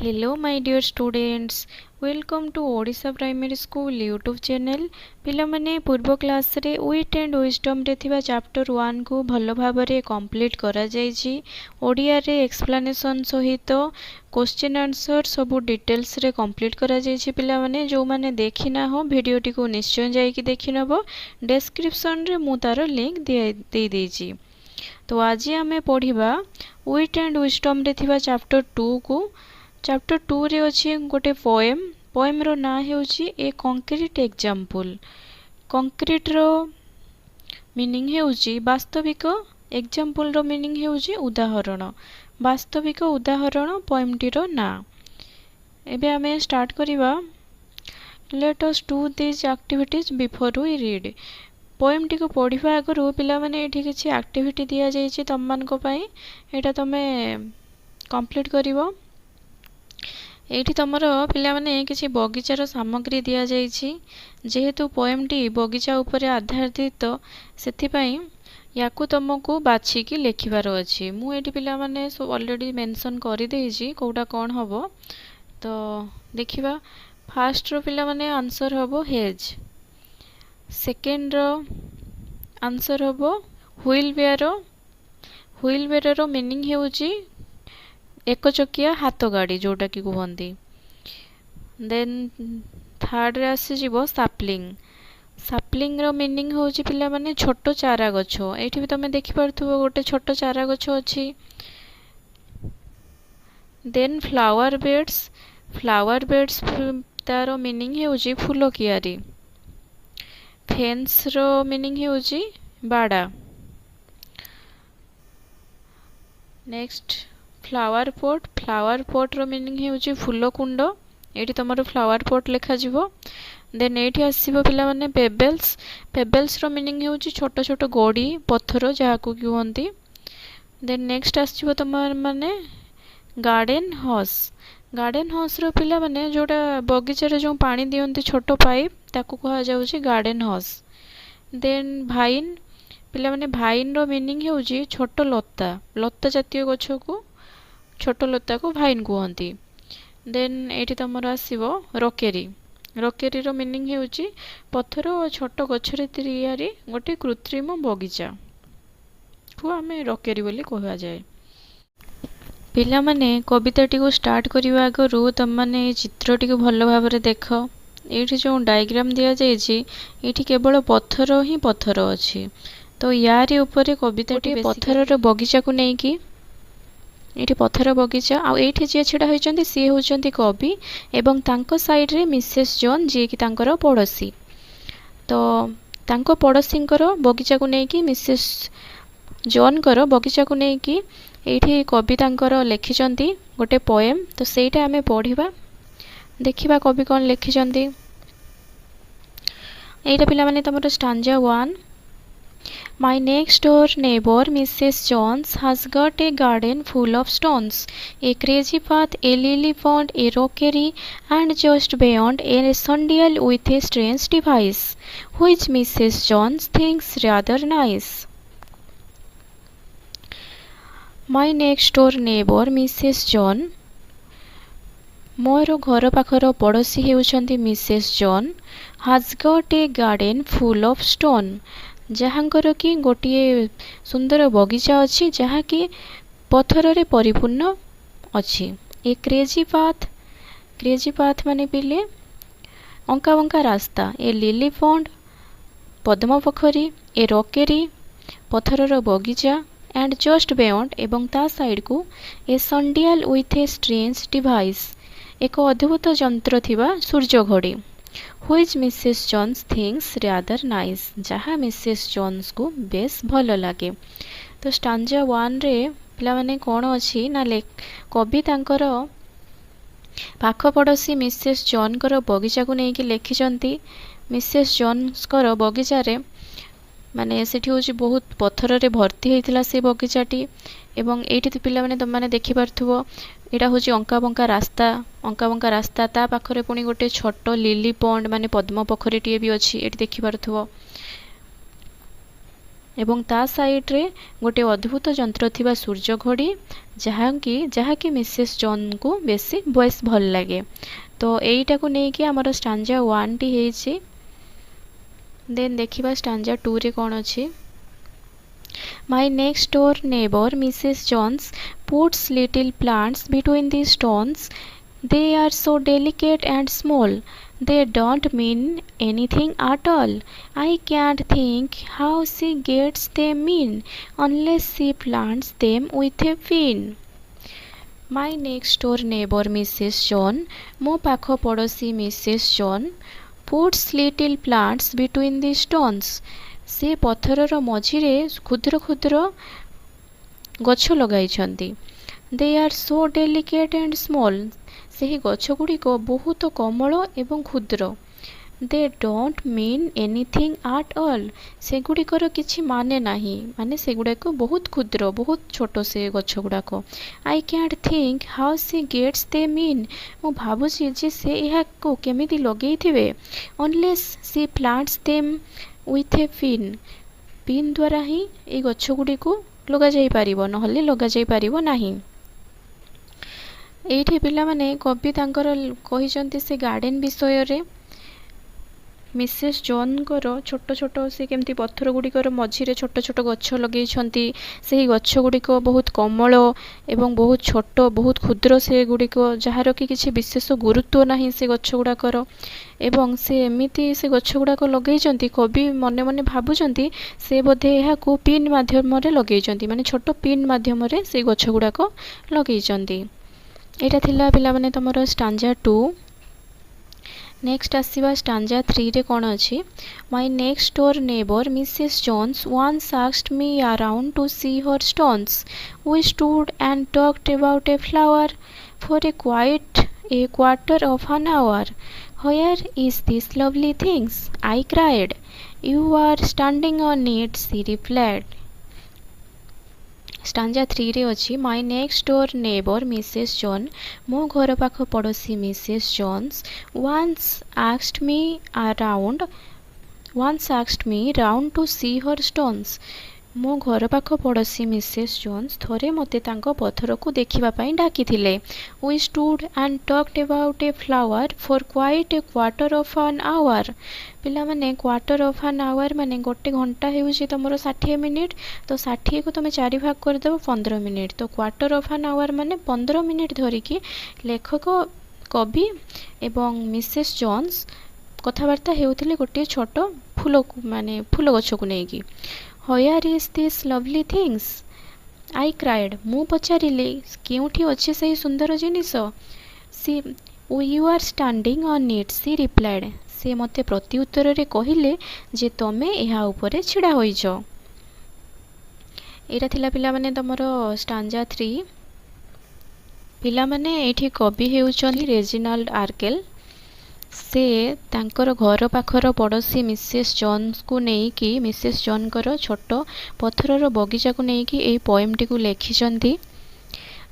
Hello my dear students, welcome to Odisha Primary School YouTube channel. पिलामाने पूर्व class रे विट and wisdom रे थिबा chapter 1 को भलो भाबरे कंप्लीट करा जायछि। ओडिया रे एक्सप्लेनेशन सहित क्वेश्चन आंसर सब डिटेल्स रे कंप्लीट करा जायछि। पिलामाने जो माने देखि ना हो वीडियोटी को निश्चय जाई कि देखि नबो। डिस्क्रिप्शन रे मु तार लिंक दे देछि। तो आज आमे पढ़िबा विट एंड विजडम रे थिबा चैप्टर 2 को। चैप्टर 2 रे अछि गोटे पोएम रो ना हेउछि ए कंक्रीट एग्जांपल। कंक्रीट रो मीनिंग हेउछि वास्तविक, एग्जांपल रो मीनिंग हेउछि उदाहरण। वास्तविक उदाहरण पोएम टी रो ना। एबे हमें स्टार्ट करिबा। Let us do this activities before we read. Poem टी को पढ़िबा आगरु पिला माने एठी किछि एक्टिविटी दिया जायछि तम मान को पई। एटा तमे कंप्लीट करिवो। एठी तमरो पिला माने किछि बगीचार सामग्री दिया जायछि। जेहेतु पोएम टी बगीचा ऊपर आधारित सेथि पई याकू तुमको बाछि की लेखिबार अछि। मु एठी पिला माने सब ऑलरेडी मेंशन करि देछि कोडा कोन हबो। तो देखिबा। फर्स्ट रो पिला माने आंसर हबो हेज। सेकंड रो आंसर हबो व्हील बेयर। व्हील बेयर रो मीनिंग हेउछि एक चकिया हाथ गाड़ी जोटा की कहंती। देन थर्ड रे आसी जीवो सैपलिंग। सैपलिंग रो मीनिंग होउछि पिला माने छोटो चारा गछो। एठी भी तमे देखि परथुबो गोटे छोटो चारा गछो अछि। Then flower beds. Flower beds तारो मीनिंग हेउछि फूलो कियारी। फेंस रो मीनिंग हेउछि बाड़ा। Next flower pot. Flower pot रो मीनिंग हेउछि फूलो कुंड। एठी तमरो फ्लावर पॉट लेखा जिवो। देन एठी आसीबो पिला माने पेबल्स। पेबल्स रो मीनिंग हेउछि छोटो छोटो गोडी पत्थर जहा को कहंती। देन नेक्स्ट आसीबो तमर माने गार्डन हॉस। गार्डन हॉस रो पिला माने जोटा बगीचा रे जो पानी दियंती छोटो पाइप ताको कहा जाउछि गार्डन हॉस। देन भाइन। पिला माने भाइन रो मीनिंग हेउछि छोटो लता। लता जातीय गछ को छोटो लता को भाइन कहंती। देन एठी तमरो आसीबो रॉकेरी। रॉकेरी रो मीनिंग हेउछि पत्थर और छोटो गछ रे तैयारी गोटे कृत्रिम बगीचा को हमें रॉकेरी बोली कहवा जाय। पिला माने कविताटी को स्टार्ट करिवा आगरु तम माने चित्रटी को भलो भाबरे देखो। एठी जो डायग्राम दिया जायछि एठी केवल पत्थर ही पत्थर अछि। तो यारी ऊपर कविताटी पत्थर रो बगीचा को नै कि एठी पत्थर बगीचा आ एठी जे छिडा होइचंती सी होचंती कवि एवं तांको साइड रे मिसेस जॉन जे कि तांकर पड़ोसी। तो तांको पड़ोसींकर बगीचा को नै कि मिसेस जॉन कर बगीचा को नै कि एठी कवि तांकर लेखिचंती गोटे पोएम। तो सेटा हमें पढ़िबा देखिबा कवि कोन लेखिचंती। एटा पिला माने तमरो stanza 1। My next door neighbor Mrs. Jones has got a garden full of stones, a crazy path, a lily pond, a rockery, and just beyond a sundial with a strange device, which Mrs. Jones thinks rather nice. My next door neighbor Mrs. John। मोर घर पाखर पड़ोसी हेउछंती Mrs John. has got a garden full of stone। जहाँकर कि गोटे सुंदर बगीचा अछि जहाँ कि पत्थर रे परिपूर्ण अछि। ए क्रेजी पाथ। क्रेजी पाथ माने पिले अंका बंका रास्ता। ए लिली पॉन्ड पद्म पोखरी। ए रॉकेरी पत्थर रो बगीचा। एंड जस्ट बियॉन्ड एवं ता साइड को a sundial with a strange device एक अद्भुत यंत्र थिबा सूर्य घड़ी। Which Mrs Jones thinks rather nice जहाँ मिसेस जॉन्स को बेस भलो लागे। तो स्टांजा 1 रे पिला माने कोन अछि ना कवि तांकर पाख पड़ोसी मिसेस जॉन कर बगीचा को नै कि लेखिचंती। मिसेस जॉन्स कर बगीचा रे माने सेठी होछि बहुत पत्थर रे भर्ती हेतिला से बगीचाटी। एवं एठी तो पिला माने तम माने देखि परथुबो एटा होछि अंका बंका रास्ता। अंका बंका रास्ता ता पाखरे पुनी गोटे छोटो लिली पॉन्ड माने पद्म पोखरीटी भी अछि एठी देखि परथुबो। एवं ता साइड रे गोटे अद्भुत जंत्र थिबा सूर्य घड़ी जहाँकि मिसेस जॉन को बेसी वॉइस भल लगे। तो एईटा को नहीं कि आमर स्टांजा 1 टी हेछि। देन देखिबा स्टांजा 2 रे कोन अछि। My next door neighbor, Mrs. Jones, puts little plants between the stones. They are so delicate and small. They don't mean anything at all. I can't think how she gets them in unless she plants them with a pin. My next door neighbor, Mrs. John, ମୋ ପାଖ ପଡ଼ୋଶୀ Mrs John, puts little plants between the stones. ସେ ପଥରର ମଝିରେ କ୍ଷୁଦ୍ର କ୍ଷୁଦ୍ର ଗଛ ଲଗାଇଛନ୍ତି। They are so delicate and small. ସେହି ଗଛ ଗୁଡ଼ିକ ବହୁତ କୋମଳ ଏବଂ କ୍ଷୁଦ୍ର। They don't mean anything at all. ସେଗୁଡ଼ିକର କିଛି ମାନେ ନାହିଁ, ମାନେ ସେଗୁଡ଼ାକ ବହୁତ କ୍ଷୁଦ୍ର, ବହୁତ ଛୋଟ ସେ ଗଛ ଗୁଡ଼ାକ। I can't think how she gets them in. ମୁଁ ଭାବୁଛି ଯେ ସେ ଏହାକୁ କେମିତି ଲଗେଇଥିବେ। Unless she plants them with a pin. Pin ଦ୍ୱାରା ହିଁ এই ଗଛ ଗୁଡ଼ିକୁ ଲଗାଯାଇପାରିବ, ନହେଲେ ଲଗାଯାଇପାରିବ ନାହିଁ। ଏଇଠି ପିଲାମାନେ କବି ତାଙ୍କର କହିଛନ୍ତି ସେ ଗାର୍ଡେନ ବିଷୟରେ। ମିସେସ୍ ଜନ୍ଙ୍କର ଛୋଟ ଛୋଟ ସେ କେମିତି ପଥର ଗୁଡ଼ିକର ମଝିରେ ଛୋଟ ଛୋଟ ଗଛ ଲଗେଇଛନ୍ତି। ସେହି ଗଛ ଗୁଡ଼ିକ ବହୁତ କୋମଳ ଏବଂ ବହୁତ ଛୋଟ, ବହୁତ କ୍ଷୁଦ୍ର ସେଗୁଡ଼ିକ, ଯାହାର କି କିଛି ବିଶେଷ ଗୁରୁତ୍ୱ ନାହିଁ ସେ ଗଛ ଗୁଡ଼ାକର। ଏବଂ ସେ ଏମିତି ସେ ଗଛ ଗୁଡ଼ାକ ଲଗେଇଛନ୍ତି, କବି ମନେ ମନେ ଭାବୁଛନ୍ତି ସେ ବୋଧେ ଏହାକୁ ପିନ୍ ମାଧ୍ୟମରେ ଲଗେଇଛନ୍ତି, ମାନେ ଛୋଟ ପିନ୍ ମାଧ୍ୟମରେ ସେ ଗଛ ଗୁଡ଼ାକ ଲଗେଇଛନ୍ତି। ଏଇଟା ଥିଲା ପିଲାମାନେ ତମର ଷ୍ଟାଞ୍ଜା 2। नेक्स्ट आसीबा स्टांजा 3 रे कोन अछि। My next door neighbour Mrs Jones once asked me around to see her stones. We stood and talked about a flower for a quarter of an hour. Where is this lovely things? I cried. You are standing on it, she replied. Stanza 3 रे अछि। My next door neighbour Mrs John, मो घर पाख पड़ोसी Mrs Jones, once asked me round to see her stones. मो घर पाख पड़ोसी मिसेस जॉन्स थरे मते तांको पत्थर को देखिबा पई डाकिथिले। We stood and talked about a flower for quite a quarter of an hour. पिला माने क्वार्टर ऑफ एन आवर माने गोटे घंटा हेउची तमरो 60 मिनिट। तो 60 को तुम 4 भाग कर देबो 15 मिनिट। तो क्वार्टर ऑफ एन आवर माने 15 मिनिट धरिकी लेखक कवि एवं मिसेस जॉन्स कथबार्ता हेउथिले गोटे छोट फूल माने फूल गछ को नेकी। Where is this lovely things? I cried. मु पचारिले केउठी अछि सही सुंदर जिनिस? See you are standing on it, she replied. से मते प्रति उत्तर रे कहिले जे तमे एहा ऊपर छिड़ा होइछ। एटा थिला पिला माने तमरो स्टांजा 3। पिला माने एठी कवि हेउचनी रेजिनाल्ड आर्केल। से तांकर घर पाखर पड़ोसी मिसेस जॉन्स को नेकी मिसेस जॉनकर छोट पत्थरर बगीचा को नेकी एई पोएम टी को लेखिचंती।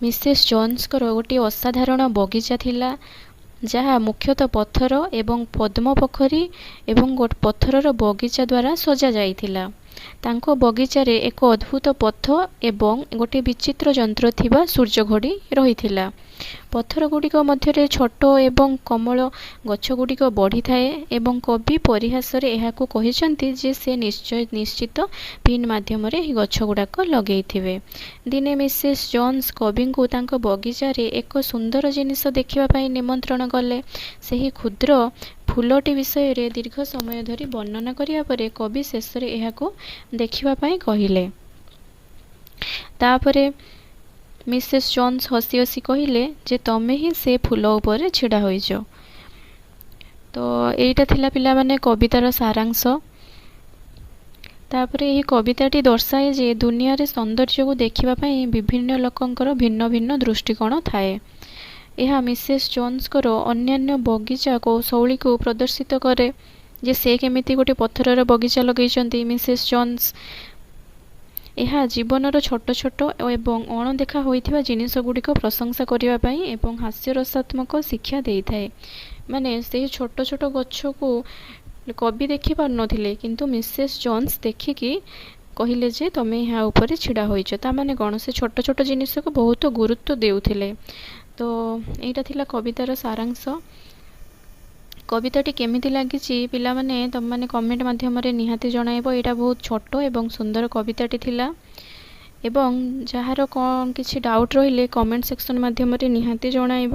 मिसेस जॉन्सकर गोटे असाधारण बगीचा थिला, जहाँ मुख्यतः पत्थर एवं पद्म पोखरी एवं गोटे पत्थरर बगीचा द्वारा सजा जाइथिला। तांको बगीचा रे एक अद्भुत पथ एवं गोटे विचित्र जंत्र थिबा सूर्य घड़ी रहिथिला। पत्थर गुड़िक मध्य छोट एवं कोमल गछ गुड़िक बढ़ी थाए एवं कवि परिहासरे एहाकु कहिसंती जे से निश्चित पिन माध्यम रे गछ गुड़ाक लगेइथिबे। दिने मिसेस जॉन्स कवि को तांको बगीचा रे एक सुंदर जिनिस देखिबा पई निमंत्रण कले। सेही क्षुद्र फूलटी विषय रे दीर्घ समय धरी वर्णना करिया परे कवि शेष रे एहाकु देखिबा पई कहिले। तापरे मिसेस जॉन्स हसी हसी कहिले जे तमे ही से फूल ऊपर छिड़ा होइछ। तो एटा थिला पिला माने कवितार सारांश। तापरे एही कविताटी दर्शाए जे दुनिया रे सौंदर्य को देखिबा पई विभिन्न लोकंकर भिन्न भिन्न दृष्टिकोण थाए। यह मिसेस जॉन्स करो अन्यान्य बगीचा कौशली को प्रदर्शित करे जे से केमिति गोटे पत्थरर बगीचा लगेइचंती मिसेस जॉन्स। यह जीवनर छोट छोट एवं अणदेखा होइथिबा जिनिस गुड़िक प्रशंसा करिबा पई एवं हास्यरसात्मक शिक्षा देइथाए। माने से छोट छोट गछ को कवि देखि पार नथिले, किंतु मिसेस जॉन्स देखिकी କହିଲେ ଯେ ତମେ ଏହା ଉପରେ ଛିଡ଼ା ହୋଇଛ। ତାମାନେ କ'ଣ, ସେ ଛୋଟ ଛୋଟ ଜିନିଷକୁ ବହୁତ ଗୁରୁତ୍ୱ ଦେଉଥିଲେ। ତ ଏଇଟା ଥିଲା କବିତାର ସାରାଂଶ। କବିତାଟି କେମିତି ଲାଗିଛି ପିଲାମାନେ ତମମାନେ କମେଣ୍ଟ ମାଧ୍ୟମରେ ନିହାତି ଜଣାଇବ। ଏଇଟା ବହୁତ ଛୋଟ ଏବଂ ସୁନ୍ଦର କବିତାଟି ଥିଲା। ଏବଂ ଯାହାର କ'ଣ କିଛି ଡାଉଟ୍ ରହିଲେ କମେଣ୍ଟ ସେକ୍ସନ୍ ମାଧ୍ୟମରେ ନିହାତି ଜଣାଇବ।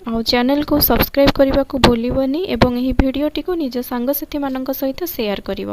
ଆଉ ଚ୍ୟାନେଲକୁ ସବସ୍କ୍ରାଇବ୍ କରିବାକୁ ଭୁଲିବନି ଏବଂ ଏହି ଭିଡ଼ିଓଟିକୁ ନିଜ ସାଙ୍ଗସାଥିମାନଙ୍କ ସହିତ ସେୟାର କରିବ।